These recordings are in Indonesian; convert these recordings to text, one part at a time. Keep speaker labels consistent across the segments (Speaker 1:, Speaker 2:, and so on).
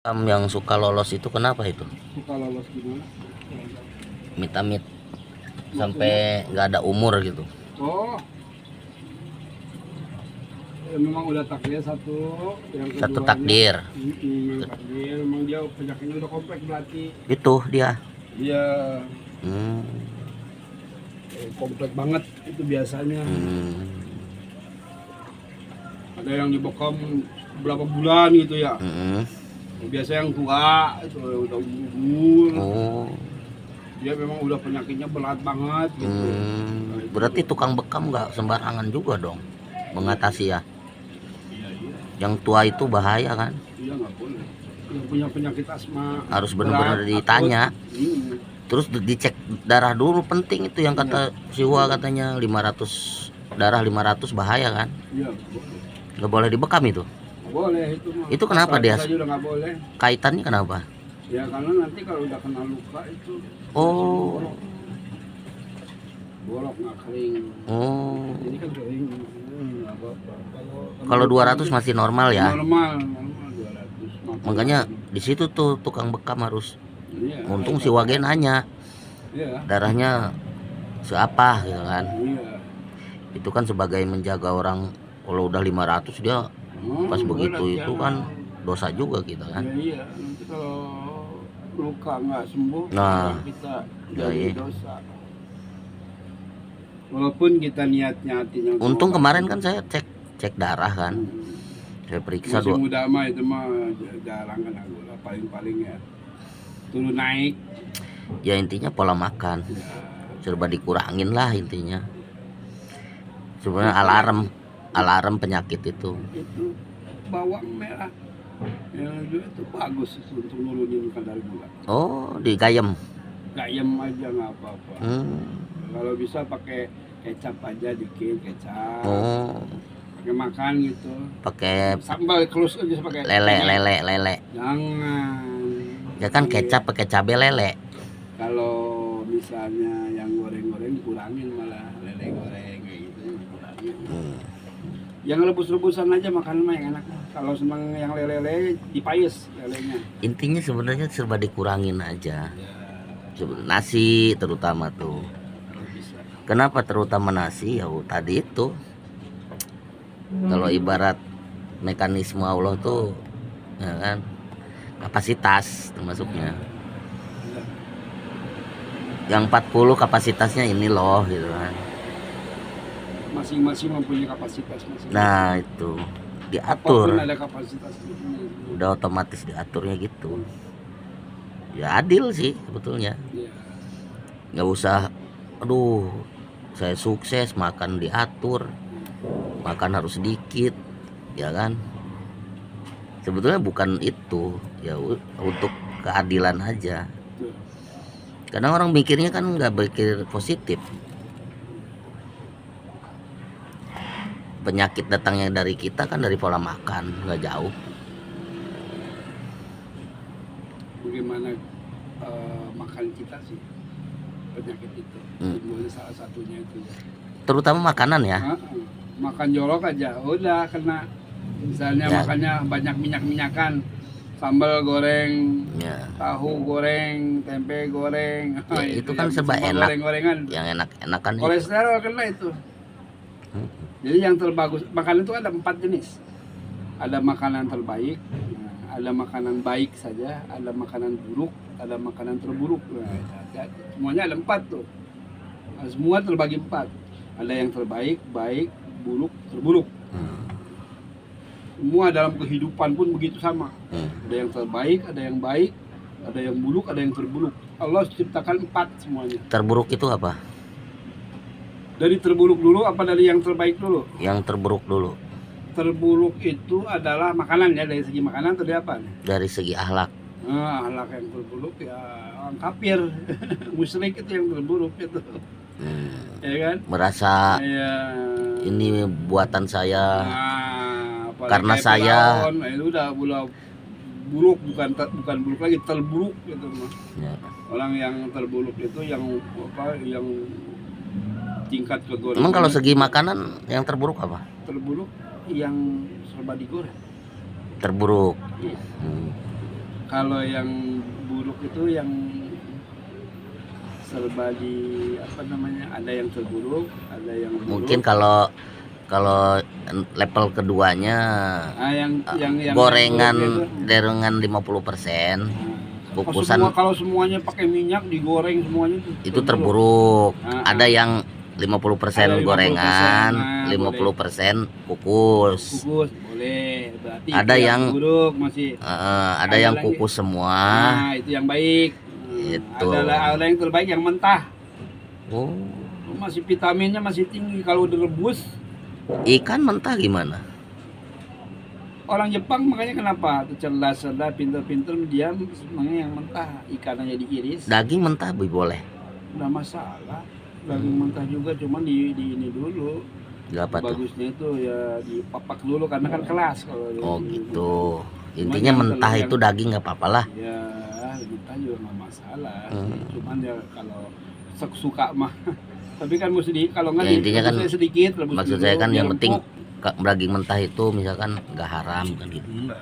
Speaker 1: Yang suka lolos itu kenapa itu?
Speaker 2: Suka lolos gimana?
Speaker 1: Mit-amit sampai nggak ada umur gitu.
Speaker 2: Oh, ya memang udah takdir satu, yang
Speaker 1: Satu
Speaker 2: keduanya,
Speaker 1: takdir.
Speaker 2: takdir, memang dia penyakitnya udah kompleks berarti.
Speaker 1: Itu dia.
Speaker 2: Dia
Speaker 1: Hmm.
Speaker 2: kompleks banget itu biasanya. Ada yang dibekam berapa bulan gitu ya. Biasa yang tua itu udah umur.
Speaker 1: Oh.
Speaker 2: Dia memang udah penyakitnya berat banget gitu.
Speaker 1: Berarti tukang bekam nggak sembarangan juga dong mengatasi ya.
Speaker 2: Iya.
Speaker 1: Yang tua itu bahaya kan?
Speaker 2: Iya, nggak boleh. Yang punya penyakit asma
Speaker 1: Harus benar-benar ditanya. Terus dicek darah dulu, penting itu yang kata Siwa, katanya 500 darah 500 bahaya kan?
Speaker 2: Iya,
Speaker 1: Nggak boleh dibekam itu.
Speaker 2: nggak boleh itu mah.
Speaker 1: Itu kenapa dia?
Speaker 2: Udah nggak boleh.
Speaker 1: Kaitannya kenapa?
Speaker 2: Ya karena nanti kalau udah kena luka itu bolok nggak kering. Ini kan kering. Nggak apa-apa.
Speaker 1: Kalau 200 masih normal ya.
Speaker 2: Normal 200.
Speaker 1: Makanya di situ tuh tukang bekam harus.
Speaker 2: Iya,
Speaker 1: untung si Wage nanya.
Speaker 2: Iya.
Speaker 1: Darahnya seapa gitu kan.
Speaker 2: Iya.
Speaker 1: Itu kan sebagai menjaga orang. Kalau udah 500 dia pas begitu itu kan dosa juga kita kan.
Speaker 2: Iya, nanti kalau luka nggak sembuh, kita jadi dosa. Walaupun kita niatnya hatinya.
Speaker 1: Untung kemarin kan saya cek darah kan. Saya periksa
Speaker 2: masih muda mah itu mah jarang kena gula, paling ya turun naik.
Speaker 1: Ya intinya pola makan. Serba dikurangin lah intinya. Sebenarnya alarm penyakit itu.
Speaker 2: Itu bawang merah yang itu bagus untuk nurunin kadar gula.
Speaker 1: Oh, digayem.
Speaker 2: Gayem aja nggak apa-apa. Kalau bisa pakai kecap aja dikit, kecap. Pakai makan gitu.
Speaker 1: Pakai
Speaker 2: sambal kelus aja pakai
Speaker 1: lele.
Speaker 2: Jangan.
Speaker 1: Ya kan kecap pakai cabai lele.
Speaker 2: Kalau misalnya yang goreng-goreng dikurangin, malah lele goreng kayak gitu dikurangin. Yang rebus-rebusan aja makan mah yang enak. Kalau senang yang lele dipayes lelenya.
Speaker 1: Intinya sebenarnya serba dikurangin aja. Nasi terutama tuh. Kenapa terutama nasi? Ya tadi itu. Kalau ibarat mekanisme Allah tuh, ya kan, kapasitas termasuknya. Yang 40 kapasitasnya ini loh gitu kan.
Speaker 2: Masing-masing mempunyai kapasitas masing-masing.
Speaker 1: Nah itu diatur.
Speaker 2: Apapun ada kapasitasnya.
Speaker 1: Udah otomatis diaturnya gitu. Ya adil sih sebetulnya. Nggak usah, aduh saya sukses makan diatur, makan harus sedikit, ya kan? Sebetulnya bukan itu, ya untuk keadilan aja. Kadang orang mikirnya kan nggak berpikir positif. Penyakit datangnya dari kita kan dari pola makan, nggak jauh.
Speaker 2: Bagaimana makan kita sih penyakit itu. Salah satunya itu.
Speaker 1: Terutama makanan ya.
Speaker 2: Makan jorok aja udah kena. Misalnya makannya banyak minyak-minyakan, sambal goreng, tahu goreng, tempe goreng.
Speaker 1: Itu kan serba enak. Yang enak-enakan.
Speaker 2: Kolesterol kena itu. Jadi yang terbagus, makanan itu ada 4 jenis. Ada makanan terbaik, ada makanan baik saja, ada makanan buruk, ada makanan terburuk. Semuanya ada 4 tuh. Semua terbagi 4. Ada yang terbaik, baik, buruk, terburuk. Semua dalam kehidupan pun begitu sama. Ada yang terbaik, ada yang baik, ada yang buruk, ada yang terburuk. Allah ciptakan 4 semuanya.
Speaker 1: Terburuk itu apa?
Speaker 2: Dari terburuk dulu apa dari yang terbaik dulu?
Speaker 1: Yang terburuk dulu.
Speaker 2: Terburuk itu adalah makanan ya, dari segi makanan atau dari apa?
Speaker 1: Dari segi akhlak.
Speaker 2: Akhlak yang terburuk ya orang kafir, musyrik itu yang terburuk itu. Ya kan?
Speaker 1: Merasa ini buatan saya. Karena saya
Speaker 2: itu udah buruk, bukan buruk lagi, terburuk gitu mah. Orang yang terburuk itu yang tingkat kegorengan.
Speaker 1: Emang kalau segi makanan yang terburuk apa?
Speaker 2: Terburuk yang serba digoreng.
Speaker 1: Terburuk.
Speaker 2: Kalau yang buruk itu yang serba di apa namanya, ada yang terburuk, ada yang buruk.
Speaker 1: Mungkin kalau level keduanya
Speaker 2: yang
Speaker 1: gorengan
Speaker 2: buruk itu,
Speaker 1: dengan 50%, kukusan
Speaker 2: kalau semuanya pakai minyak digoreng semuanya
Speaker 1: itu terburuk.
Speaker 2: Nah,
Speaker 1: Ada yang 50%
Speaker 2: ada 50%,
Speaker 1: gorengan,
Speaker 2: nah,
Speaker 1: 50% kukus.
Speaker 2: kukus boleh, berarti
Speaker 1: Ada
Speaker 2: itu
Speaker 1: yang
Speaker 2: buruk masih.
Speaker 1: Ada yang
Speaker 2: lagi.
Speaker 1: kukus semua.
Speaker 2: Nah, itu yang baik.
Speaker 1: Itu.
Speaker 2: Ada yang terbaik yang mentah.
Speaker 1: Oh,
Speaker 2: Masih vitaminnya masih tinggi. Kalau direbus,
Speaker 1: ikan mentah gimana?
Speaker 2: orang Jepang makanya kenapa tuh cerdas, pinter-pinter, diam, makanya yang mentah ikannya diiris.
Speaker 1: Daging mentah boleh.
Speaker 2: Nggak masalah. Daging mentah juga, cuman di ini dulu.
Speaker 1: Apa tuh?
Speaker 2: Bagusnya itu ya dipapak dulu karena kan kelas kalau
Speaker 1: Oh
Speaker 2: di-
Speaker 1: gitu.
Speaker 2: Cuman
Speaker 1: Intinya
Speaker 2: yang
Speaker 1: mentah
Speaker 2: yang-
Speaker 1: itu daging nggak apa-apa lah.
Speaker 2: Ya, mentah juga nggak masalah.
Speaker 1: Hmm.
Speaker 2: Cuman ya kalau suka mah. Tapi kan mesti kalau nggak
Speaker 1: Ya, intinya kan
Speaker 2: rebusnya sedikit, rebus
Speaker 1: Maksud
Speaker 2: dulu,
Speaker 1: saya kan
Speaker 2: biar
Speaker 1: yang penting
Speaker 2: empuk.
Speaker 1: daging mentah itu misalkan nggak haram kan gitu.
Speaker 2: Enggak.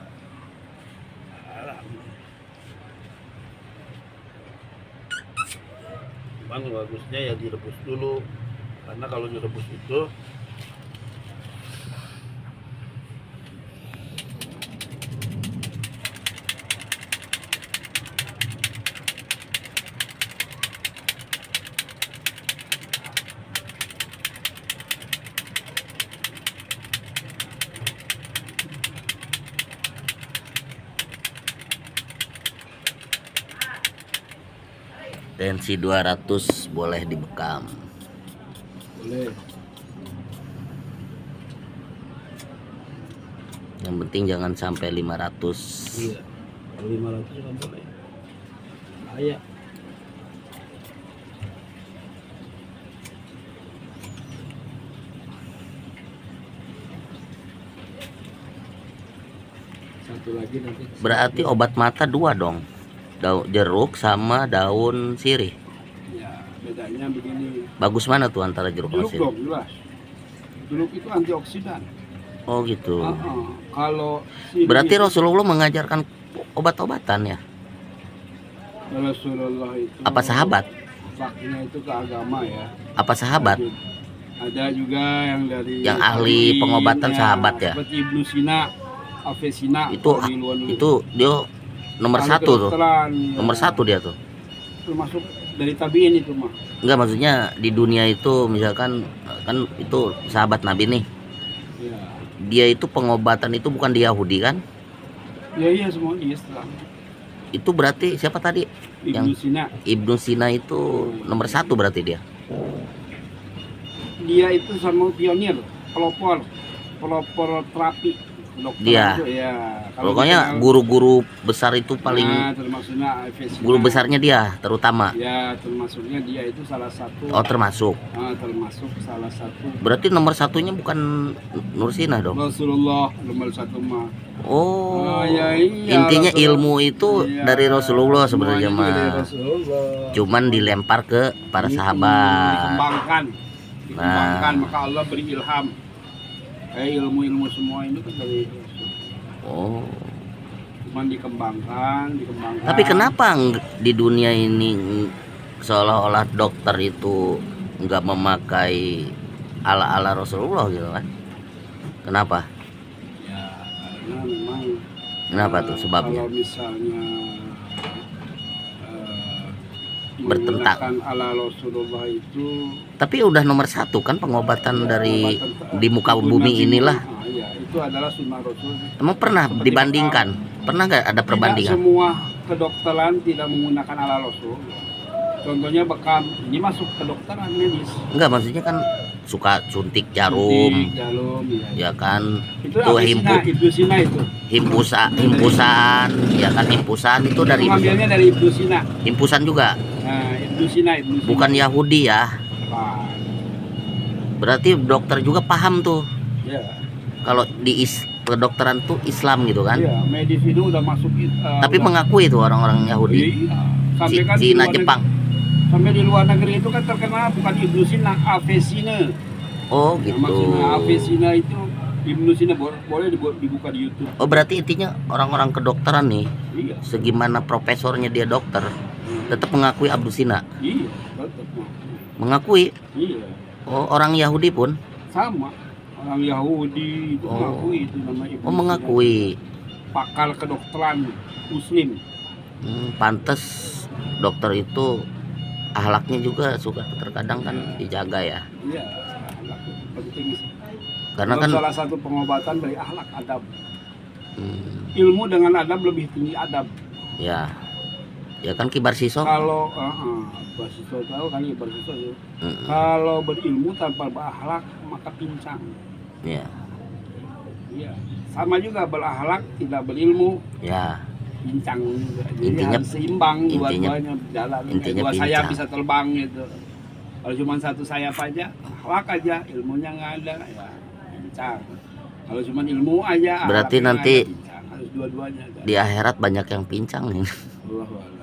Speaker 3: Cuman bagusnya ya direbus dulu, karena kalau direbus itu
Speaker 1: Tensi 200 boleh dibekam.
Speaker 2: Boleh.
Speaker 1: Yang penting jangan sampai 500.
Speaker 3: iya, kalau 500 kan boleh. Bahaya.
Speaker 2: Satu lagi nanti.
Speaker 1: Berarti obat mata dua dong. Daun jeruk sama daun sirih.
Speaker 2: Ya, bedanya begini.
Speaker 1: Bagus mana tuh antara jeruk sama
Speaker 2: Jeruk
Speaker 1: sirih?
Speaker 2: dong, jelas. Jeruk itu antioksidan.
Speaker 1: Oh gitu.
Speaker 2: Kalau sirih
Speaker 1: Berarti
Speaker 2: itu-
Speaker 1: Rasulullah mengajarkan obat-obatan ya?
Speaker 2: Rasulullah itu
Speaker 1: Apa sahabat?
Speaker 2: faknya itu ke agama ya.
Speaker 1: Apa sahabat?
Speaker 2: Ada juga yang dari
Speaker 1: Yang ahli pengobatan sahabat ya?
Speaker 2: Seperti Ibnu Sina, Avicena.
Speaker 1: Itu dia nomor
Speaker 2: Ahli
Speaker 1: satu tuh.
Speaker 2: kedokteran, ya.
Speaker 1: Nomor satu dia tuh.
Speaker 2: Termasuk dari tabiin itu mah.
Speaker 1: Enggak, maksudnya di dunia itu misalkan kan itu sahabat Nabi nih.
Speaker 2: Ya.
Speaker 1: Dia itu pengobatan itu bukan di Yahudi kan?
Speaker 2: Ya iya semua di Islam.
Speaker 1: Itu berarti siapa tadi?
Speaker 2: Ibnu Sina,
Speaker 1: Ibnu Sina itu nomor satu berarti dia.
Speaker 2: dia itu sama pionir, pelopor terapi dokter
Speaker 1: Dia.
Speaker 2: itu ya. Kalau
Speaker 1: Pokoknya
Speaker 2: dikenal-
Speaker 1: guru-guru besar itu paling
Speaker 2: Nah, termasuknya Avicena.
Speaker 1: guru besarnya dia terutama.
Speaker 2: Ya, termasuknya dia itu salah satu.
Speaker 1: Oh, termasuk.
Speaker 2: Termasuk salah satu.
Speaker 1: Berarti nomor satunya bukan Nursina dong.
Speaker 2: Rasulullah nomor satu mah.
Speaker 1: Oh.
Speaker 2: Ya, iya,
Speaker 1: Intinya
Speaker 2: Rasulullah.
Speaker 1: ilmu itu
Speaker 2: Iya,
Speaker 1: dari Rasulullah sebenarnya
Speaker 2: semuanya itu dari
Speaker 1: mah.
Speaker 2: Rasulullah.
Speaker 1: Cuman dilempar ke para sahabat.
Speaker 2: Dikembangkan,
Speaker 1: Nah.
Speaker 2: maka Allah beri ilham. Kayak ilmu-ilmu semua ini kan dari Rasul.
Speaker 1: Oh.
Speaker 2: Cuman dikembangkan.
Speaker 1: Tapi kenapa di dunia ini seolah-olah dokter itu nggak memakai ala-ala Rasulullah gitu kan? Kenapa?
Speaker 2: Ya, karena memang.
Speaker 1: Kenapa tuh sebabnya?
Speaker 2: Kalau misalnya
Speaker 1: Bertentang.
Speaker 2: menggunakan ala Rasulullah itu.
Speaker 1: Tapi udah nomor satu kan pengobatan dari di muka bumi inilah.
Speaker 2: Ya, itu adalah sunnah Rasul.
Speaker 1: Emang pernah
Speaker 2: Seperti
Speaker 1: dibandingkan? Pernah nggak ada
Speaker 2: Tidak
Speaker 1: perbandingan?
Speaker 2: semua kedokteran tidak menggunakan ala Rasul. Contohnya bekam, ini masuk kedokteran medis.
Speaker 1: Enggak, maksudnya kan suka suntik jarum,
Speaker 2: Suntik, jarum, ya.
Speaker 1: ya kan?
Speaker 2: Itu
Speaker 1: Tuh
Speaker 2: Ibnu Sina itu.
Speaker 1: Himpusan, ya kan himpusan itu dari
Speaker 2: Mengambilnya dari Ibnu Sina.
Speaker 1: himpusan juga,
Speaker 2: Nah, Ibnu Sina.
Speaker 1: bukan Yahudi ya.
Speaker 2: Nah,
Speaker 1: Berarti dokter juga paham tuh
Speaker 2: ya.
Speaker 1: kalau di kedokteran tuh Islam gitu kan.
Speaker 2: Iya, medis itu udah masuk.
Speaker 1: Tapi mengakui itu orang-orang Yahudi,
Speaker 2: Iya. Sampai kan di
Speaker 1: Cina,
Speaker 2: luar
Speaker 1: Jepang.
Speaker 2: Sampai di luar negeri itu kan terkenal bukan Ibnu Sina, Avicena.
Speaker 1: Oh
Speaker 2: Nah,
Speaker 1: gitu.
Speaker 2: maksudnya Avicena itu Ibnu Sina boleh dibuka di YouTube.
Speaker 1: Oh, berarti intinya orang-orang kedokteran nih,
Speaker 2: Iya.
Speaker 1: segimana profesornya dia dokter, tetap mengakui Abdus Sina.
Speaker 2: Iya, tetap.
Speaker 1: Mengakui.
Speaker 2: Iya.
Speaker 1: Oh, orang Yahudi pun.
Speaker 2: Sama. Orang Yahudi itu
Speaker 1: Oh.
Speaker 2: mengakui itu namanya Ibnu
Speaker 1: Oh,
Speaker 2: Sina.
Speaker 1: mengakui.
Speaker 2: Pakar kedokteran Muslim.
Speaker 1: Pantes dokter itu akhlaknya juga suka terkadang kan dijaga ya.
Speaker 2: Iya, akhlak itu penting sih.
Speaker 1: Karena
Speaker 2: Kalau
Speaker 1: kan
Speaker 2: salah satu pengobatan dari akhlak adab.
Speaker 1: hmm,
Speaker 2: Ilmu dengan adab lebih tinggi adab.
Speaker 1: ya. Ya kan kibar siso.
Speaker 2: Kalau bersiswa tahu kan ya bersiswa itu.
Speaker 1: Mm,
Speaker 2: Kalau berilmu tanpa berakhlak maka pincang.
Speaker 1: ya.
Speaker 2: Iya. Sama juga berakhlak tidak berilmu
Speaker 1: Ya.
Speaker 2: pincang juga. Jadi
Speaker 1: Intinya-
Speaker 2: harus seimbang
Speaker 1: intinya-
Speaker 2: dua-duanya jalan.
Speaker 1: intinya
Speaker 2: Dua sayap
Speaker 1: pincang.
Speaker 2: bisa terbang gitu. Kalau cuma satu sayap aja, akhlak aja, ilmunya nggak ada, ya pincang. Kalau cuma ilmu aja,
Speaker 1: Berarti
Speaker 2: akhlaknya
Speaker 1: nanti
Speaker 2: nggak ada, pincang. Harus dua-duanya. Ada.
Speaker 1: Di akhirat banyak yang pincang nih.
Speaker 2: Allahu a'lam.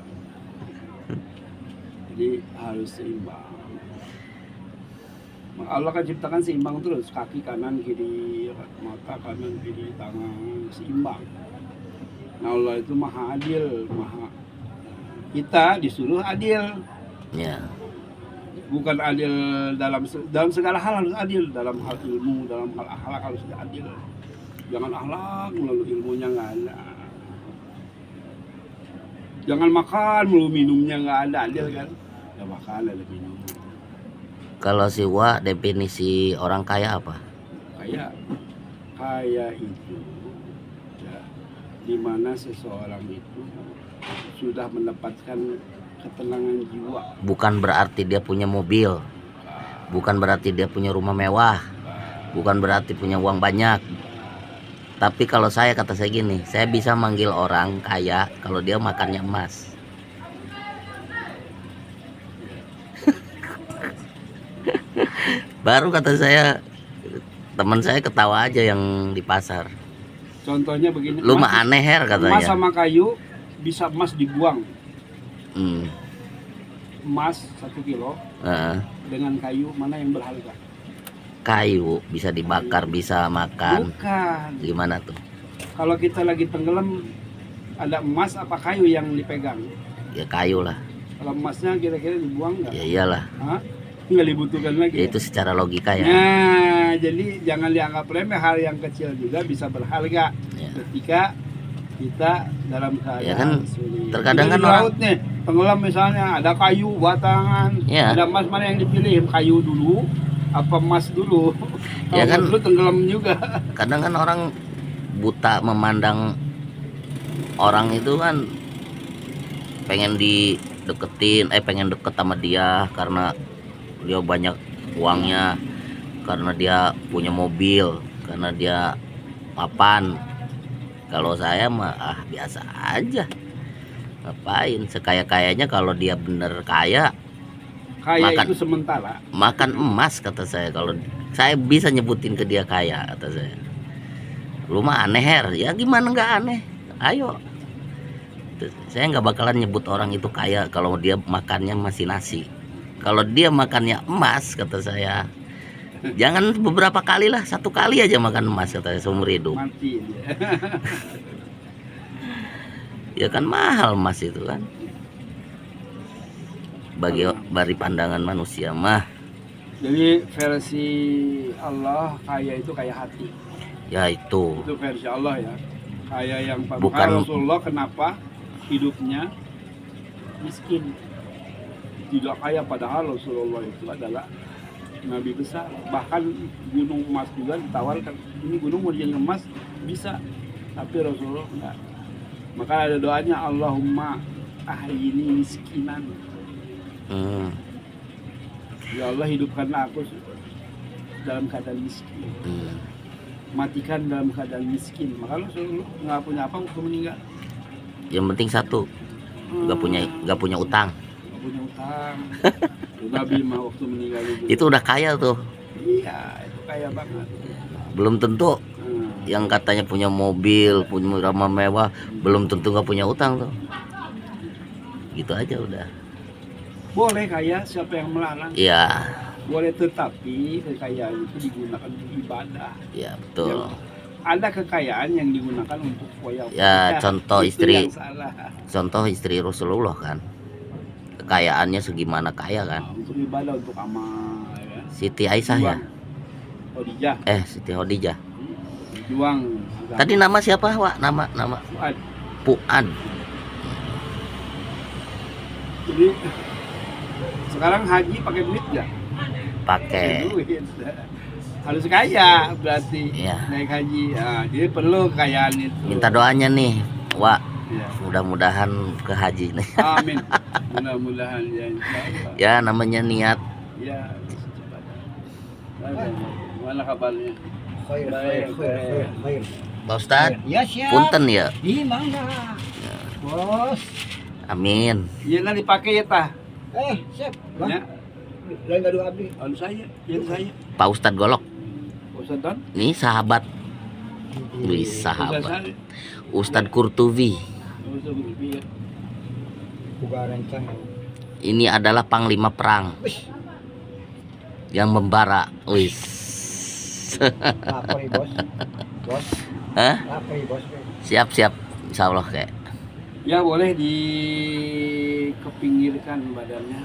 Speaker 2: Jadi harus seimbang. Allah kan ciptakan seimbang terus, kaki kanan kiri, mata kanan kiri, tangan seimbang. Nah Allah itu maha adil, maha. Kita disuruh adil,
Speaker 1: Ya.
Speaker 2: bukan adil dalam segala hal harus adil, dalam hal ilmu, dalam hal akhlak harus adil. Jangan akhlak lalu ilmunya nggak ada. Jangan makan mulu minumnya nggak ada, adil kan? Ya makan ada minum.
Speaker 1: Kalau siwa definisi orang kaya apa?
Speaker 2: Kaya itu ya, dimana seseorang itu sudah mendapatkan ketenangan jiwa.
Speaker 1: Bukan berarti dia punya mobil. Bukan berarti dia punya rumah mewah. Bukan berarti punya uang banyak. Tapi kalau saya, kata saya gini, saya bisa manggil orang kaya kalau dia makannya emas. Baru kata saya, teman saya ketawa aja yang di pasar.
Speaker 2: Contohnya begini.
Speaker 1: Lu mah aneh Her,
Speaker 2: Emas
Speaker 1: katanya.
Speaker 2: sama kayu bisa emas dibuang.
Speaker 1: Hmm.
Speaker 2: Emas 1 kilo
Speaker 1: Heeh.
Speaker 2: dengan kayu mana yang berharga?
Speaker 1: Kayu bisa dibakar, bisa makan.
Speaker 2: Bukan.
Speaker 1: Gimana tuh?
Speaker 2: Kalau kita lagi tenggelam ada emas apa kayu yang dipegang?
Speaker 1: Ya kayu lah.
Speaker 2: Kalau emasnya kira-kira dibuang nggak?
Speaker 1: Ya iyalah.
Speaker 2: Hah? Nggak dibutuhkan lagi.
Speaker 1: Ya itu secara logika ya.
Speaker 2: Nah, jadi jangan dianggap remeh, hal yang kecil juga bisa berharga
Speaker 1: Ya.
Speaker 2: ketika kita dalam keadaan
Speaker 1: Ya kan,
Speaker 2: sulit.
Speaker 1: terkadang
Speaker 2: Kita
Speaker 1: kan
Speaker 2: di
Speaker 1: orang-
Speaker 2: laut nih, tenggelam misalnya, ada kayu, batangan,
Speaker 1: Ya.
Speaker 2: ada emas, mana yang dipilih? Kayu dulu, apa emas dulu? Kalau
Speaker 1: Ya kan.
Speaker 2: emas dulu tenggelam juga.
Speaker 1: Kadang kan orang buta memandang orang itu kan pengen dideketin, pengen deket sama dia karena dia banyak uangnya, karena dia punya mobil, karena dia mapan. Kalau saya mah biasa aja. Ngapain sekaya-kayanya kalau dia bener kaya
Speaker 2: Kaya
Speaker 1: Makan.
Speaker 2: itu sementara.
Speaker 1: makan emas, kata saya. Kalau saya bisa nyebutin ke dia kaya, kata saya. Lu mah aneh Her. Ya gimana nggak aneh, ayo. Saya nggak bakalan nyebut orang itu kaya kalau dia makannya masih nasi. Kalau dia makannya emas, kata saya, jangan beberapa kali lah, 1 kali aja makan emas, kata saya, seumur hidup.
Speaker 2: Mati dia.
Speaker 1: Ya kan mahal emas itu kan, dari pandangan manusia mah.
Speaker 2: Jadi versi Allah kaya itu kaya hati.
Speaker 1: Ya itu
Speaker 2: Itu versi Allah ya. Kaya yang
Speaker 1: Bukan-
Speaker 2: Rasulullah kenapa hidupnya miskin, tidak kaya, padahal Rasulullah itu adalah nabi besar. Bahkan gunung emas juga ditawarkan, ini gunung mau dijadikan emas bisa, tapi Rasulullah enggak. Maka ada doanya, Allahumma ahyini miskinan.
Speaker 1: hmm,
Speaker 2: Ya Allah, hidupkanlah aku dalam keadaan miskin,
Speaker 1: hmm.
Speaker 2: matikan dalam keadaan miskin. Maka Rasulullah nggak punya apa waktu meninggal.
Speaker 1: Yang penting satu, nggak punya utang.
Speaker 2: Nggak punya utang. Nabi mah waktu meninggal
Speaker 1: Itu udah kaya tuh.
Speaker 2: Iya, itu kaya banget.
Speaker 1: Belum tentu
Speaker 2: Hmm.
Speaker 1: yang katanya punya mobil, punya rumah mewah, belum tentu nggak punya utang tuh. Gitu aja udah.
Speaker 2: Boleh kaya, siapa yang melarang?
Speaker 1: Iya.
Speaker 2: Boleh, tetapi kekayaan itu digunakan untuk ibadah.
Speaker 1: Ya betul.
Speaker 2: Ada kekayaan yang digunakan untuk foya-foya.
Speaker 1: Ya contoh
Speaker 2: Itu
Speaker 1: istri,
Speaker 2: yang salah.
Speaker 1: contoh istri Rasulullah kan, kekayaannya segimana kaya kan.
Speaker 2: Nah, untuk ibadah, untuk amal, ya.
Speaker 1: Siti Aisyah ya,
Speaker 2: Khadijah.
Speaker 1: Siti Khadijah.
Speaker 2: Juang.
Speaker 1: Tadi nama siapa Wak? Nama
Speaker 2: Fuad.
Speaker 1: Puan.
Speaker 2: Jadi sekarang haji pakai duit nggak?
Speaker 1: Pakai.
Speaker 2: Duit. Harus kaya berarti
Speaker 1: Iya.
Speaker 2: naik haji. Nah, jadi perlu kekayaan itu.
Speaker 1: Minta doanya nih, Wak.
Speaker 2: Ya.
Speaker 1: Mudah-mudahan ke haji nih.
Speaker 2: Amin. Mudah-mudahan ya. Insyaallah.
Speaker 1: Ya namanya niat.
Speaker 2: Ya. Secepatnya. Mana kabarnya?
Speaker 4: Khair,
Speaker 2: Baik,
Speaker 4: khair.
Speaker 1: Pak Ustadz,
Speaker 4: Ya siap.
Speaker 1: punten ya.
Speaker 4: Di mana? Bos.
Speaker 1: Amin.
Speaker 2: Iya, nah dipakai ya tah.
Speaker 4: Siap. Bang.
Speaker 2: Ya,
Speaker 4: Lain gaduh abdi.
Speaker 2: anu saya, ya saya.
Speaker 1: Pak Ustadz Golok.
Speaker 2: Ustaz Don.
Speaker 1: Nih sahabat. Wih,
Speaker 2: Ustaz
Speaker 1: sahabat.
Speaker 2: saya.
Speaker 1: Ustadz Kurtubi.
Speaker 2: Ustaz Kurtubi, ya.
Speaker 4: Buka rencang.
Speaker 1: Ini adalah panglima perang
Speaker 4: Wis,
Speaker 1: yang membara. Wis.
Speaker 4: lapar nih bos. Bos,
Speaker 1: Hah?
Speaker 4: lapar nih bos.
Speaker 1: Siap-siap. Insya Allah kayak.
Speaker 2: Ya, boleh dikepinggirkan badannya.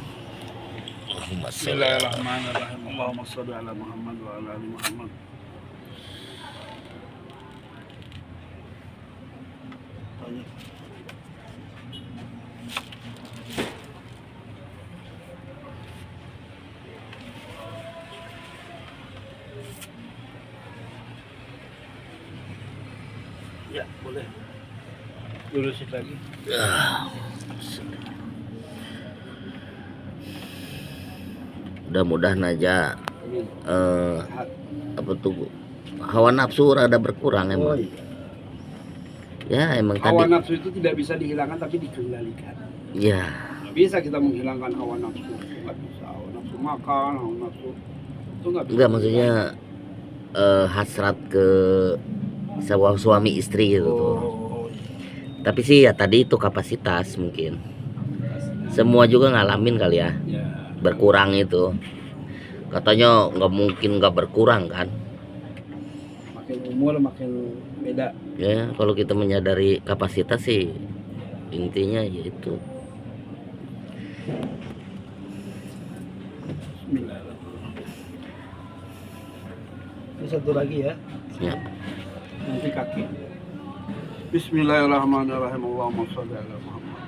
Speaker 2: Bismillahirrahmanirrahim. Allahumma shalli ala Muhammad wa ala ali Muhammad. Tanya. Ya, boleh. Lurusin lagi.
Speaker 1: Mudah-mudahan aja
Speaker 2: Amin. Sehat.
Speaker 1: apa tuh hawa nafsu rada berkurang
Speaker 2: Oh,
Speaker 1: emang.
Speaker 2: iya.
Speaker 1: Ya emang
Speaker 2: Hawa
Speaker 1: tadi.
Speaker 2: nafsu itu tidak bisa dihilangkan tapi dikendalikan.
Speaker 1: Ya
Speaker 2: Nggak bisa kita menghilangkan hawa nafsu. Nggak bisa. Hawa nafsu makan, hawa nafsu itu nggak bisa.
Speaker 1: enggak maksudnya hasrat ke suami istri gitu tuh.
Speaker 2: Oh,
Speaker 1: Tapi sih ya tadi itu kapasitas mungkin. Semua juga ngalamin kali ya.
Speaker 2: ya.
Speaker 1: Berkurang itu. Katanya nggak mungkin nggak berkurang kan.
Speaker 2: Makin umur makin beda.
Speaker 1: Ya kalau kita menyadari kapasitas sih intinya yaitu.
Speaker 2: Bismillahirrahmanirrahim. Ini satu lagi ya.
Speaker 1: Ya.
Speaker 2: Nanti kaki. Bismillahirrahmanirrahim. Allahumma sholli ala Muhammad.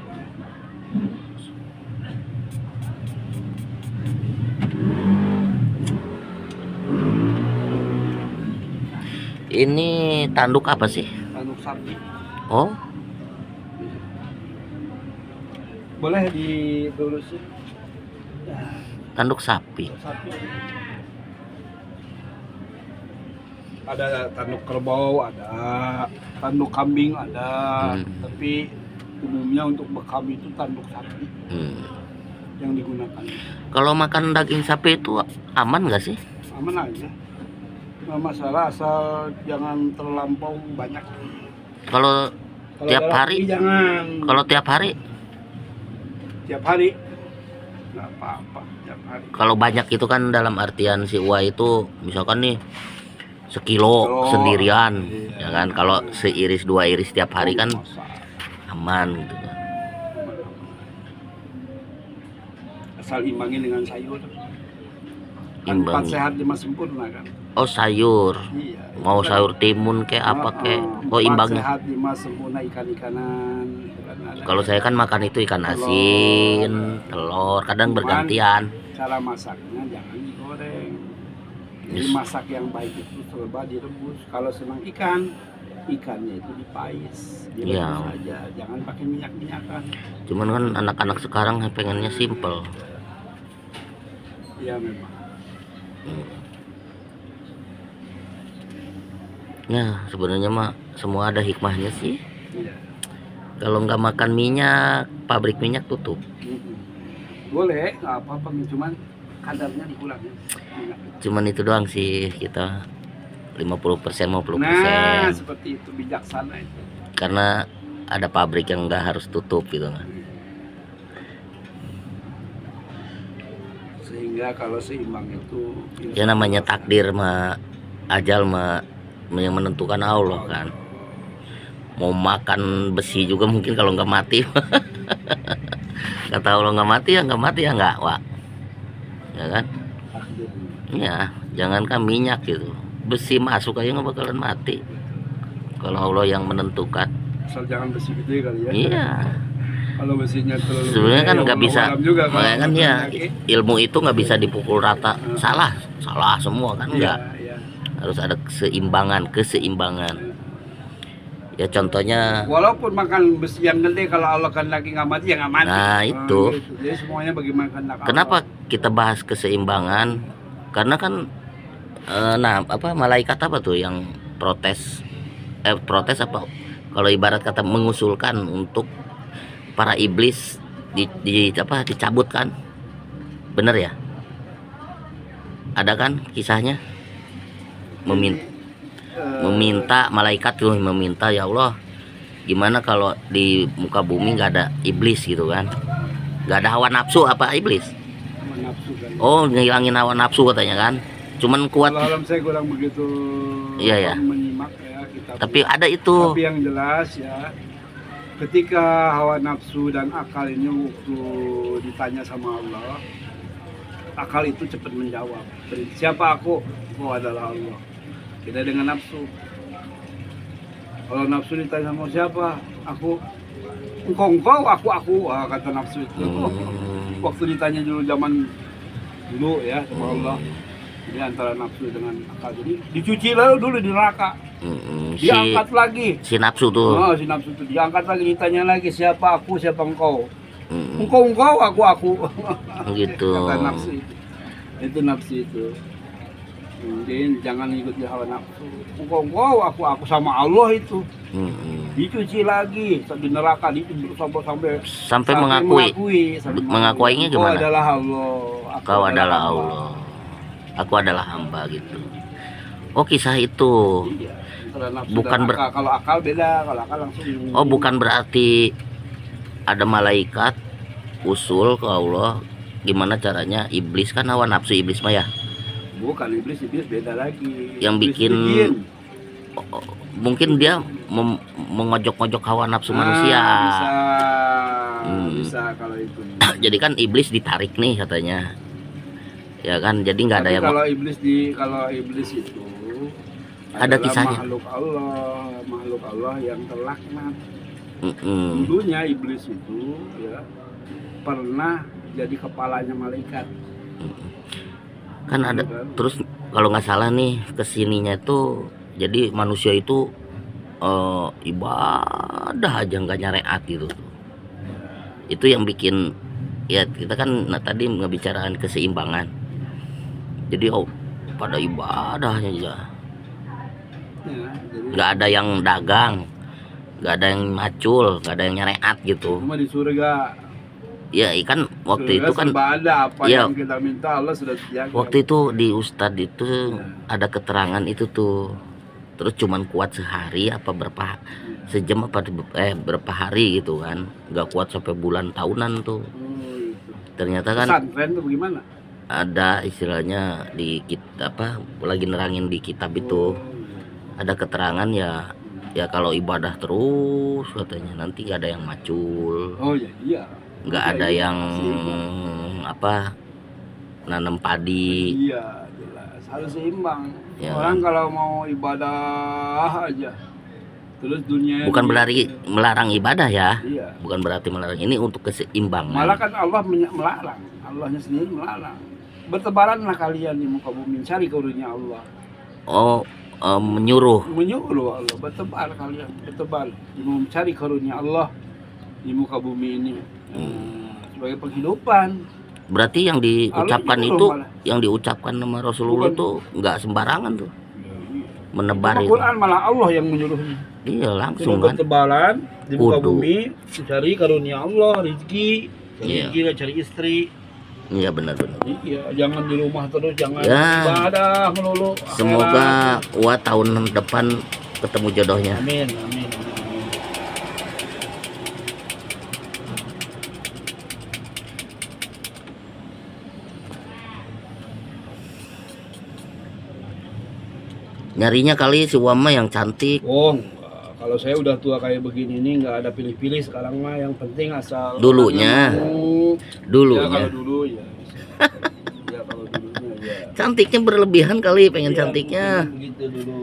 Speaker 1: Ini tanduk apa sih?
Speaker 2: Tanduk sapi.
Speaker 1: Oh,
Speaker 2: Boleh dilurusin.
Speaker 1: tanduk sapi.
Speaker 2: Sapi. Ada tanduk kerbau, ada tanduk kambing, ada. Tapi umumnya untuk bekam itu tanduk sapi yang digunakan.
Speaker 1: Kalau makan daging sapi itu aman nggak sih?
Speaker 2: Aman aja. Nggak masalah asal jangan terlampau banyak.
Speaker 1: Kalau tiap
Speaker 2: dalam
Speaker 1: hari?
Speaker 2: ini jangan.
Speaker 1: Kalau tiap hari?
Speaker 2: Tiap hari nggak apa-apa tiap hari.
Speaker 1: Kalau banyak itu kan dalam artian si Uwa itu misalkan nih sekilo sendirian,
Speaker 2: Iya.
Speaker 1: ya kan? Kalau seiris dua iris tiap hari kan
Speaker 2: Masa.
Speaker 1: aman gitu kan.
Speaker 2: Asal imbangin dengan sayur. Kan
Speaker 1: Imbang.
Speaker 2: 4 sehat 5 sempurna kan.
Speaker 1: Oh sayur,
Speaker 2: Iya.
Speaker 1: mau sayur timun kayak apa kayak. Oh imbangnya.
Speaker 2: Sehat 5 sempurna ikan-ikanan. Gitu kan. Ada
Speaker 1: Kalau saya kan makan itu ikan asin, telur, kadang bergantian.
Speaker 2: cara masaknya jangan digoreng. Jadi
Speaker 1: Yes.
Speaker 2: masak yang baik itu coba direbus. Kalau senang ikan, ikannya itu dipais, direbus
Speaker 1: Iya.
Speaker 2: aja. Jangan pakai minyak-minyakan.
Speaker 1: Cuman kan anak-anak sekarang pengennya simple.
Speaker 2: Iya memang.
Speaker 1: Ya sebenarnya mah semua ada hikmahnya sih.
Speaker 2: Iya.
Speaker 1: Kalau nggak makan minyak, pabrik minyak tutup.
Speaker 2: Boleh, nggak apa-apa, cuman kadarnya dikurangin.
Speaker 1: Cuman itu doang sih kita 50% 50%.
Speaker 2: Nah, seperti itu bijaksana itu.
Speaker 1: Karena ada pabrik yang nggak harus tutup gitu kan.
Speaker 2: Sehingga Ya kalau seimbang itu
Speaker 1: Ya namanya takdir mah, ajal mah yang menentukan Allah kan. Mau makan besi juga mungkin kalau nggak mati. Kata Allah nggak mati ya nggak mati ya nggak, Wak. Ya kan?
Speaker 4: Takdir.
Speaker 1: Ya, jangankan minyak gitu. Besi masuk aja nggak bakalan mati. Kalau Allah yang menentukan.
Speaker 2: asal jangan besi gede kali ya.
Speaker 1: Iya.
Speaker 2: Kalau besinya terlalu
Speaker 1: Sebenarnya kan
Speaker 2: gede,
Speaker 1: nggak
Speaker 2: Allah
Speaker 1: bisa.
Speaker 2: alam juga kalau
Speaker 1: Makanya kan
Speaker 2: makan
Speaker 1: ya
Speaker 2: penyakit.
Speaker 1: ilmu itu nggak bisa dipukul rata. Salah semua kan
Speaker 2: Iya,
Speaker 1: enggak.
Speaker 2: iya.
Speaker 1: Harus ada keseimbangan. Ya contohnya,
Speaker 2: Walaupun makan besi yang gede, kalau Allah kan lagi nggak mati ya nggak mati.
Speaker 1: Nah, itu.
Speaker 2: Gitu. Jadi semuanya bagaimana kehendak Allah.
Speaker 1: kenapa kita bahas keseimbangan? Karena kan malaikat apa tuh yang protes apa? Kalau ibarat kata mengusulkan untuk para iblis dicabut kan? Bener ya? Ada kan kisahnya? Meminta malaikat tuh meminta, ya Allah, gimana kalau di muka bumi nggak ada iblis gitu kan? Nggak ada hawa nafsu apa iblis?
Speaker 2: Sama nafsu kan.
Speaker 1: Oh, ngilangin hawa nafsu katanya kan? Cuman kuat.
Speaker 2: Kalau alam saya kurang begitu
Speaker 1: Iya, ya.
Speaker 2: menyimak ya kitab.
Speaker 1: Tapi ada itu.
Speaker 2: Tapi yang jelas ya, ketika hawa nafsu dan akal ini waktu ditanya sama Allah, akal itu cepat menjawab. Siapa aku? Kau adalah Allah. Tidak dengan nafsu. Kalau nafsu ditanya sama siapa? Aku. Engkau, aku. Kata nafsu itu. Waktu ditanya dulu zaman dulu ya sama Allah. Ini antara nafsu dengan akal. Jadi dicuci lalu dulu di neraka. Diangkat lagi.
Speaker 1: Si nafsu tuh.
Speaker 2: Oh, si nafsu itu diangkat lagi, ditanya lagi siapa aku, siapa engkau. Engkau, aku.
Speaker 1: Gitu.
Speaker 2: Kata nafsu itu. Itu nafsu itu. Mungkin jangan ikuti hawa nafsu. Engkau, aku sama Allah itu. Dicuci lagi di neraka, sampai
Speaker 1: mengakuinya
Speaker 2: engkau
Speaker 1: gimana?
Speaker 2: adalah Allah.
Speaker 1: Kau adalah Allah. Aku adalah hamba gitu. Oh, kisah itu.
Speaker 2: Iya. Antara nafsu
Speaker 1: Bukan
Speaker 2: dan akal. Kalau akal beda, kalau akal langsung.
Speaker 1: Oh, bukan berarti ada malaikat usul ke Allah gimana caranya iblis kan hawa nafsu iblis mah ya.
Speaker 2: Bukan iblis beda lagi.
Speaker 1: Yang
Speaker 2: Iblis
Speaker 1: bikin
Speaker 2: itu jin.
Speaker 1: mungkin dia mengojok-ngojok hawa nafsu manusia.
Speaker 2: Bisa kalau itu.
Speaker 1: Jadi kan iblis ditarik nih katanya. Ya kan, jadi nggak ada
Speaker 2: Tapi
Speaker 1: yang
Speaker 2: kalau iblis itu
Speaker 1: ada
Speaker 2: adalah
Speaker 1: kisahnya.
Speaker 2: makhluk Allah yang terlaknat.
Speaker 1: Mm-mm.
Speaker 2: Dulunya iblis itu ya pernah jadi kepalanya malaikat.
Speaker 1: Kan ada terus kalau nggak salah nih kesininya itu jadi manusia itu ibadah aja nggak nyareat gitu tuh. Itu yang bikin ya kita kan tadi ngebicarain keseimbangan. Jadi pada ibadahnya aja.
Speaker 2: Ya, jadi
Speaker 1: Nggak ada yang dagang, nggak ada yang macul, nggak ada yang nyareat gitu.
Speaker 2: cuma di surga.
Speaker 1: Ya kan waktu
Speaker 2: Surga
Speaker 1: itu kan
Speaker 2: serba ada, apa
Speaker 1: iya.
Speaker 2: yang kita minta Allah sudah sediakan.
Speaker 1: waktu itu di Ustadz itu ada keterangan itu tuh. Terus cuman kuat sehari apa sejam apa berapa hari gitu kan, nggak kuat sampai bulan tahunan tuh.
Speaker 2: Gitu.
Speaker 1: Ternyata kan
Speaker 2: Pesantren tuh bagaimana?
Speaker 1: ada istilahnya di lagi nerangin di kitab itu ada keterangan ya kalau ibadah terus katanya nanti nggak ada yang macul,
Speaker 2: Oh ya iya.
Speaker 1: nggak ada yang nanam padi.
Speaker 2: Iya jelas harus seimbang.
Speaker 1: Ya.
Speaker 2: Orang kalau mau ibadah aja, terus dunia
Speaker 1: Bukan berarti melarang ibadah ya,
Speaker 2: Iya.
Speaker 1: bukan berarti melarang, ini untuk keseimbangan.
Speaker 2: Malah kan Allah melarang, Allahnya sendiri melarang. Bertebaranlah kalian di muka bumi, cari karunia Allah.
Speaker 1: Menyuruh.
Speaker 2: Menyuruh Allah, bertebar kalian, bertebar. Mencari karunia Allah di muka bumi ini. Sebagai penghidupan.
Speaker 1: Berarti yang diucapkan
Speaker 2: Allah
Speaker 1: itu,
Speaker 2: nyuruh malah.
Speaker 1: yang diucapkan sama Rasulullah
Speaker 2: Bukan.
Speaker 1: itu nggak sembarangan tuh, menebar
Speaker 2: Di
Speaker 1: itu.
Speaker 2: Quran malah Allah yang menyuruhnya.
Speaker 1: Iya langsung
Speaker 2: Suruh
Speaker 1: kan.
Speaker 2: bertebaran di muka
Speaker 1: Kudu.
Speaker 2: bumi, cari karunia Allah, rezeki,
Speaker 1: Iya.
Speaker 2: cari istri.
Speaker 1: Iya benar-benar.
Speaker 2: Iya, jangan di rumah terus, jangan
Speaker 1: Ya.
Speaker 2: ibadah melulu.
Speaker 1: Semoga tahun depan ketemu jodohnya.
Speaker 2: Amin, amin.
Speaker 1: Nyarinya kali si Wama yang cantik
Speaker 2: Oh, enggak. Kalau saya udah tua kayak begini nih nggak ada pilih-pilih sekarang mah, yang penting asal
Speaker 1: Dulunya.
Speaker 2: orangnya mau. Ya
Speaker 1: dulunya.
Speaker 2: kalau dulu ya. Ya kalau dulunya ya.
Speaker 1: Cantiknya berlebihan kali, pengen
Speaker 2: Ya,
Speaker 1: cantiknya.
Speaker 2: mungkin begitu dulu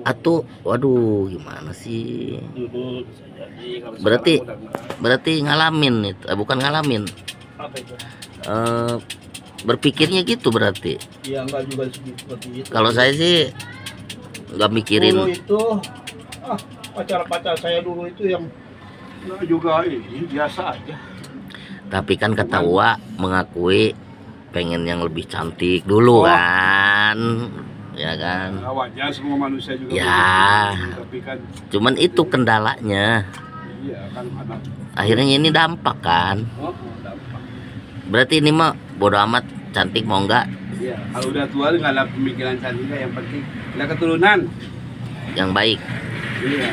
Speaker 1: Atau waduh gimana sih?
Speaker 2: bisa jadi. Kalau
Speaker 1: Berarti-
Speaker 2: sekarang udah enggak.
Speaker 1: Berarti ngalamin itu, bukan ngalamin.
Speaker 2: Apa itu?
Speaker 1: Berpikirnya gitu berarti.
Speaker 2: Ya enggak juga seperti itu.
Speaker 1: Kalau saya sih nggak
Speaker 2: dulu
Speaker 1: mikirin.
Speaker 2: itu pacar-pacar saya dulu itu yang enggak juga ini biasa aja.
Speaker 1: Tapi kan kata Wa mengakui pengen yang lebih cantik dulu
Speaker 2: Oh.
Speaker 1: kan, ya kan.
Speaker 2: Nah, wajar semua manusia juga
Speaker 1: Ya.
Speaker 2: begitu. Tapi kan
Speaker 1: Cuman itu kendalanya.
Speaker 2: iya kan anak.
Speaker 1: Akhirnya ini dampak kan.
Speaker 2: Oh, dampak.
Speaker 1: Berarti ini mah bodo amat, cantik mau enggak,
Speaker 2: Iya, kalau udah tua nggak ada pemikiran cantiknya, yang penting ada keturunan.
Speaker 1: yang baik.
Speaker 2: Iya.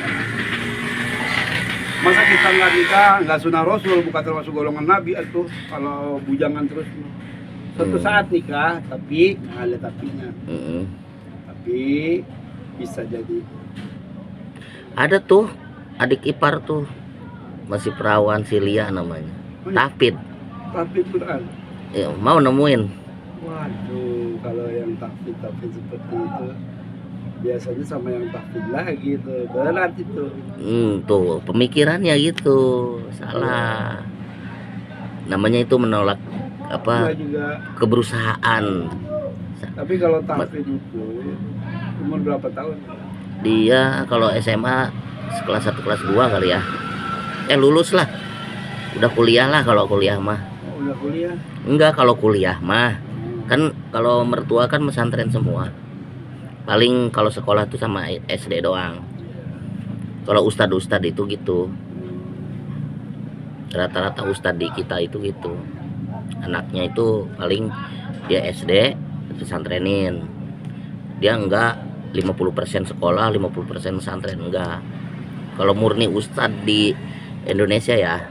Speaker 2: Masa kita nggak nikah, nggak sunah rasul, bukan termasuk golongan nabi itu kalau bujangan terus. Suatu saat nikah, tapi nggak ada tapinya.
Speaker 1: Mm-mm.
Speaker 2: Tapi bisa jadi.
Speaker 1: Ada tuh adik ipar tuh masih perawan, si Lia namanya.
Speaker 2: Oh, iya.
Speaker 1: Tafid.
Speaker 2: Tapi beneran.
Speaker 1: Ya, mau nemuin.
Speaker 2: Waduh, kalau yang tafid seperti itu biasanya sama yang tafid lagi tuh, berat itu.
Speaker 1: Tuh pemikirannya gitu salah. Namanya itu menolak apa
Speaker 2: Enggak juga.
Speaker 1: keberusahaan.
Speaker 2: Tapi kalau tafid itu umur berapa tahun?
Speaker 1: Dia kalau SMA kelas 1 kelas 2 kali ya. Lulus lah. Udah kuliah lah kalau kuliah mah.
Speaker 2: Oh, udah kuliah.
Speaker 1: Enggak, kalau kuliah mah kan kalau mertua kan pesantren semua. Paling kalau sekolah tuh sama SD doang. Kalau ustad-ustad itu gitu. Rata-rata ustad di kita itu gitu. Anaknya itu paling dia SD pesantrenin. Dia enggak 50% sekolah, 50% pesantren, enggak. Kalau murni ustad di Indonesia ya,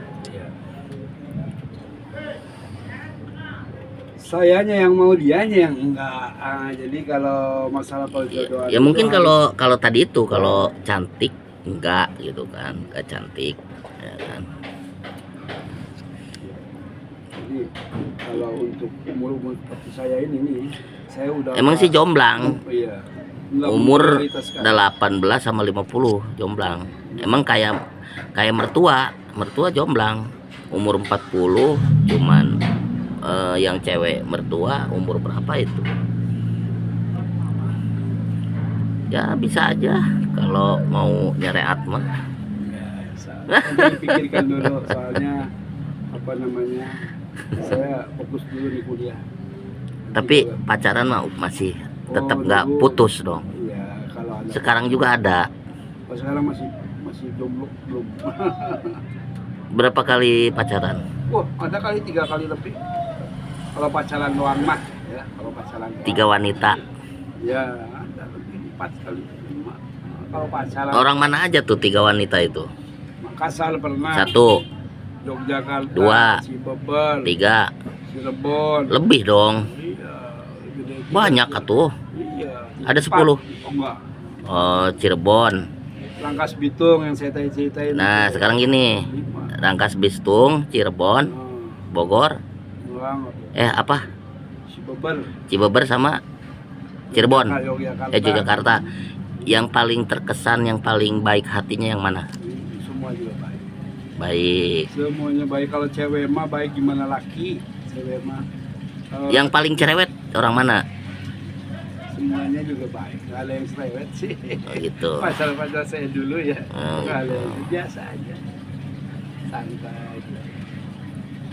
Speaker 2: Sayanya yang mau, dianya yang enggak. Jadi kalau masalah perjodohan
Speaker 1: ya
Speaker 2: itu
Speaker 1: mungkin
Speaker 2: harus-
Speaker 1: kalau tadi itu kalau cantik enggak gitu kan, enggak cantik ya kan.
Speaker 2: Jadi kalau untuk umur seperti saya ini nih, saya udah
Speaker 1: Emang sih jomblang.
Speaker 2: Iya. Enggak
Speaker 1: Umur
Speaker 2: memprioritaskan.
Speaker 1: 18 sama 50 jomblang. Emang kayak mertua jomblang. Umur 40 cuman yang cewek mertua umur berapa itu? Ya bisa aja kalau mau nyereat mah.
Speaker 2: Nanti dipikirkan dulu, soalnya apa namanya, saya fokus dulu di kuliah. Nanti
Speaker 1: Tapi
Speaker 2: kalau-
Speaker 1: pacaran mah masih tetap
Speaker 2: Oh,
Speaker 1: nggak
Speaker 2: dulu.
Speaker 1: putus dong.
Speaker 2: Iya, kalau ada.
Speaker 1: Sekarang juga ada.
Speaker 2: Oh, sekarang masih jomblo belum.
Speaker 1: Berapa kali pacaran?
Speaker 2: Wah, ada kali 3 kali lebih. Kalau pacaran doang mah, ya. Kalau pacaran doang.
Speaker 1: 3 wanita.
Speaker 2: Ya, ada lebih 4 kali 5. Kalau pacaran.
Speaker 1: Orang mana aja tuh 3 wanita itu?
Speaker 2: Makassar pernah.
Speaker 1: 1,
Speaker 2: Yogyakarta.
Speaker 1: 2,
Speaker 2: Cirebon.
Speaker 1: 3.
Speaker 2: Cirebon.
Speaker 1: Lebih dong.
Speaker 2: Iya, gede gitu.
Speaker 1: Banyak atuh.
Speaker 2: Iya.
Speaker 1: Ada
Speaker 2: 4.
Speaker 1: 10.
Speaker 2: Oh, enggak.
Speaker 1: Cirebon.
Speaker 2: Rangkas Bitung yang saya ceritain.
Speaker 1: Nah, sekarang gini.
Speaker 2: 5.
Speaker 1: Rangkas Bitung, Cirebon, Bogor.
Speaker 2: Doang.
Speaker 1: Apa?
Speaker 2: Cibeber.
Speaker 1: Cibeber sama Cirebon.
Speaker 2: Yogyakarta.
Speaker 1: Yogyakarta. Yang paling terkesan, yang paling baik hatinya yang mana?
Speaker 2: Semua juga baik.
Speaker 1: Baik.
Speaker 2: Semuanya baik. Kalau cewek mah baik gimana laki. Cewek mah.
Speaker 1: Yang paling cerewet orang mana?
Speaker 2: Semuanya juga baik. Gak ada yang cerewet sih.
Speaker 1: Oh, gitu.
Speaker 2: Pacar-pacar saya dulu ya.
Speaker 1: Oh,
Speaker 2: Gak ada yang biasa aja. Santai aja.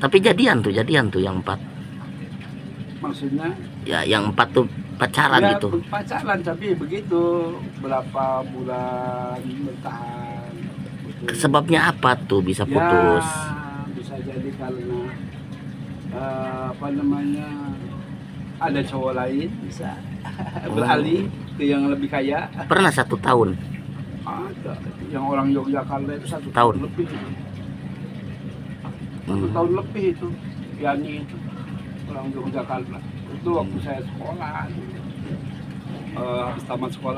Speaker 1: Tapi jadian tuh yang 4.
Speaker 2: Maksudnya
Speaker 1: Ya, yang 4 tuh pacaran
Speaker 2: ya,
Speaker 1: gitu.
Speaker 2: pacaran tapi begitu berapa bulan bertahan. Betul.
Speaker 1: Sebabnya apa tuh bisa putus?
Speaker 2: Ya, bisa jadi karena apa namanya, ada cowok lain bisa beralih ke yang lebih kaya.
Speaker 1: Pernah 1 tahun.
Speaker 2: Ada yang orang Yogyakarta itu 1
Speaker 1: Tahun.
Speaker 2: tahun lebih. 1
Speaker 1: Hmm.
Speaker 2: tahun lebih itu. Yani itu orang Yogyakarta. Itu waktu saya sekolah. Habis tamat sekolah.